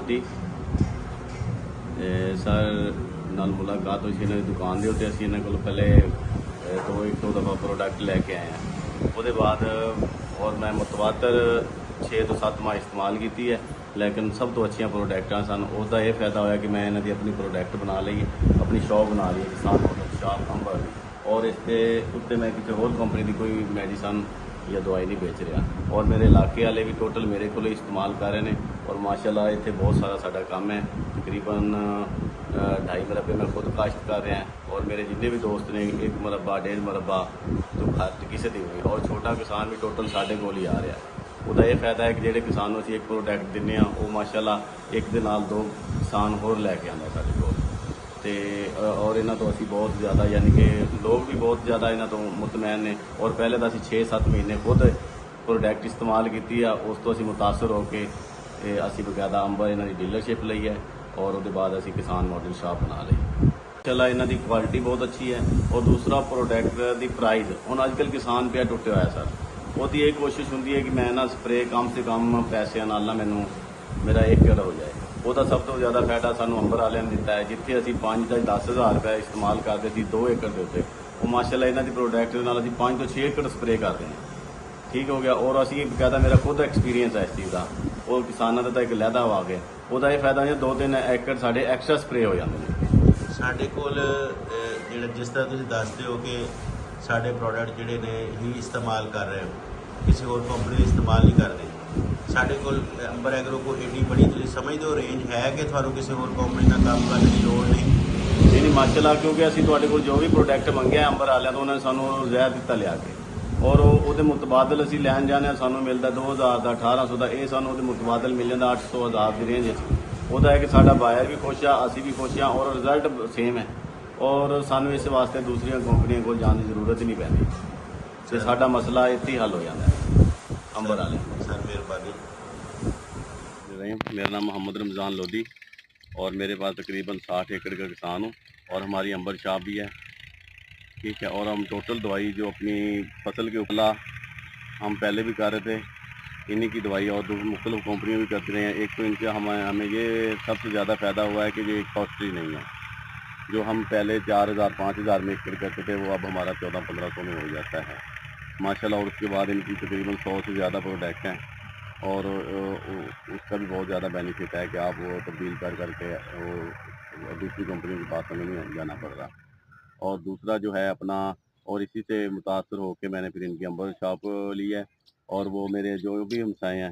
Lodhi sir नाल मुलाकात हुई इन्होंने दुकान के उत्ते असीं इन्हां कोलों पहले एक दो दफ़ा प्रोडक्ट लैके आए हैं। उसके बाद और मैं मुतवातर 6 तो 7 माह इस्तेमाल की है, लेकिन सब तो अच्छिया प्रोडक्ट सन। उसका यह फायदा होया कि मैं इन्हां दी अपनी प्रोडक्ट बना ली, अपनी शॉप बना ली किसान मॉडल शॉप अंबर, और इसके उत्ते मैं किसी होर कंपनी की कोई मेडिसन या दवाई नहीं बेच रहा। और मेरे इलाके वाले भी टोटल मेरे को इस्तेमाल कर रहे हैं। और माशाल्लाह इतने बहुत सारा साडा काम है, तकरीबन 2.5 मरबे मैं खुद काश्त कर रहा हैं। और मेरे जिन्ने भी दोस्त ने 1 मरबा 1.5 मरबा तो खर्च किसी की नहीं। और छोटा किसान भी टोटल साढ़े को ही आ रहा है। ਉਹਦਾ ਇਹ ਫਾਇਦਾ ਹੈ ਕਿ ਜਿਹੜੇ ਕਿਸਾਨ ਨੂੰ ਅਸੀਂ ਇੱਕ ਪ੍ਰੋਡਕਟ ਦਿੰਦੇ ਹਾਂ ਉਹ ਮਾਸ਼ਾਅੱਲਾ ਇੱਕ ਦੇ ਨਾਲ 2 ਕਿਸਾਨ ਹੋਰ ਲੈ ਕੇ ਆਉਂਦਾ ਸਾਡੇ ਕੋਲ। ਤੇ ਔਰ ਇਹਨਾਂ ਤੋਂ ਅਸੀਂ ਬਹੁਤ ਜ਼ਿਆਦਾ ਯਾਨੀ ਕਿ ਲੋਕ ਵੀ ਬਹੁਤ ਜ਼ਿਆਦਾ ਇਹਨਾਂ ਤੋਂ ਮੁਤਮੈਨ ਨੇ। ਔਰ ਪਹਿਲੇ ਤਾਂ ਅਸੀਂ 6-7 ਮਹੀਨੇ ਖੁਦ ਪ੍ਰੋਡਕਟ ਇਸਤੇਮਾਲ ਕੀਤੀ ਆ, ਉਸ ਤੋਂ ਅਸੀਂ ਮੁਤਾਸਰ ਹੋ ਕੇ ਅਸੀਂ ਬਕਾਇਦਾ ਅੰਬਰ ਇਹਨਾਂ ਦੀ ਡੀਲਰਸ਼ਿਪ ਲਈ ਹੈ। और उसके बाद असी किसान मॉडल शॉप बना ली। चला इन्हों की क्वालिटी बहुत अच्छी है। और दूसरा प्रोडक्ट की प्राइस हूँ अजकल किसान पे टुटे हुआ सर, उसकी ये कोशिश होंगी है कि मैं ना स्प्रे कम से कम पैसों नाल ना मैनू मेरा 1 एकड़ हो जाए। वह सब तो ज़्यादा फायदा सानू अंबर वाले ने दिता है, जिथे असी 5-10 हज़ार रुपये इस्तेमाल करते थे 2 एकड़ के उत्ते, वो माशाल्लाह इन्हों की प्रोडक्ट नाल असी 5 तो 6 एकड़ स्प्रे करते हैं। ठीक हो गया। और असी बकायदा मेरा खुद एक्सपीरियंस है इस चीज़ का, और किसानों का तो एक लहदा आ गया। ਉਹਦਾ ਇਹ ਫਾਇਦਾ ਹੈ 2-3 ਏਕੜ ਸਾਡੇ ਐਕਸਟਰਾ ਸਪਰੇ ਹੋ ਜਾਂਦੇ ਨੇ ਸਾਡੇ ਕੋਲ। ਜਿਹੜਾ ਜਿਸ ਤਰ੍ਹਾਂ ਤੁਸੀਂ ਦੱਸਦੇ ਹੋ ਕਿ ਸਾਡੇ ਪ੍ਰੋਡਕਟ ਜਿਹੜੇ ਨੇ ਹੀ ਇਸਤੇਮਾਲ ਕਰ ਰਹੇ ਹੋ, ਕਿਸੇ ਹੋਰ ਕੰਪਨੀ ਦੇ ਇਸਤੇਮਾਲ ਨਹੀਂ ਕਰਦੇ। ਸਾਡੇ ਕੋਲ ਅੰਬਰ ਐਗਰੋ ਕੋਲ ਏਡੀ ਬੜੀ ਤੁਸੀਂ ਸਮਝਦੇ ਹੋ ਰੇਂਜ ਹੈ ਕਿ ਤੁਹਾਨੂੰ ਕਿਸੇ ਹੋਰ ਕੰਪਨੀ ਨਾਲ ਕੰਮ ਕਰਨ ਦੀ ਲੋੜ ਨਹੀਂ। ਨਹੀਂ ਮਾਸ਼ਾਅੱਲਾ, ਕਿਉਂਕਿ ਅਸੀਂ ਤੁਹਾਡੇ ਕੋਲ ਜੋ ਵੀ ਪ੍ਰੋਡਕਟ ਮੰਗਿਆ ਅੰਬਰ ਵਾਲਿਆਂ ਤੋਂ ਉਹਨਾਂ ਨੇ ਸਾਨੂੰ ਰਿਆਇਤ ਦਿੱਤਾ ਲਿਆ ਕੇ। और वो मुतबादल असी लैन जाने सानू मिलता 2000 का 1800 का, ये सानू मुतबादल मिल जाता 800-1000 की रेंज। वह है कि साडा बायर भी खुश आ, असी भी खुश हाँ, और रिजल्ट सेम है। और सानू इस वास्ते दूसरिया कंपनियों को जाने की जरूरत ही नहीं पैंदी, तो साडा मसला इत्थे ही हल हो जाता है अंबर वाले। सर मेहरबानी। मेरा नाम मोहम्मद रमज़ान लोधी और मेरे पास तकरीबन 60 एकड़ का किसान हूँ और हमारी अंबर शॉप भी है। ठीक है। और हम टोटल दवाई जो अपनी फसल के ऊपर हम पहले भी कर रहे थे, इन्हीं की दवाई और मुख्तलिफ कंपनियाँ भी करती रहे हैं। एक तो इनसे हमें ये सबसे ज़्यादा फ़ायदा हुआ है कि ये कॉस्टली नहीं है। जो हम पहले 4000-5000 में एकड़ करते थे वो अब हमारा 1400-1500 में हो जाता है माशाल्लाह। और उसके बाद इनकी तकरीबन 100 से ज़्यादा प्रोडक्ट हैं, और उसका भी बहुत ज़्यादा बेनिफिट है कि आप वो तब्दील कर करके वो दूसरी कंपनी के पास हमें नहीं जाना पड़ रहा। और दूसरा जो है अपना, और इसी से मुतासर होकर मैंने फिर इनकी अंबर शॉप ली है। और वो मेरे जो भी हमसाए हैं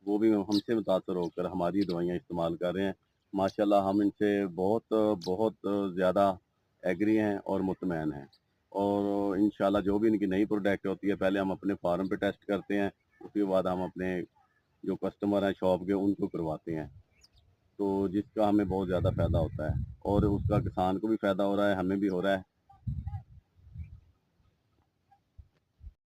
वो भी हमसे मुतासर होकर हमारी दवाइयाँ इस्तेमाल कर रहे हैं माशाल्लाह। हम इनसे बहुत बहुत ज़्यादा एग्री हैं और मुतमैन हैं। और इंशाल्लाह जो भी इनकी नई प्रोडक्ट होती है पहले हम अपने फार्म पे टेस्ट करते हैं, उसके बाद हम अपने जो कस्टमर हैं शॉप के उनको करवाते हैं, तो जिसका हमें बहुत ज़्यादा फ़ायदा होता है। और उसका किसान को भी फ़ायदा हो रहा है, हमें भी हो रहा है।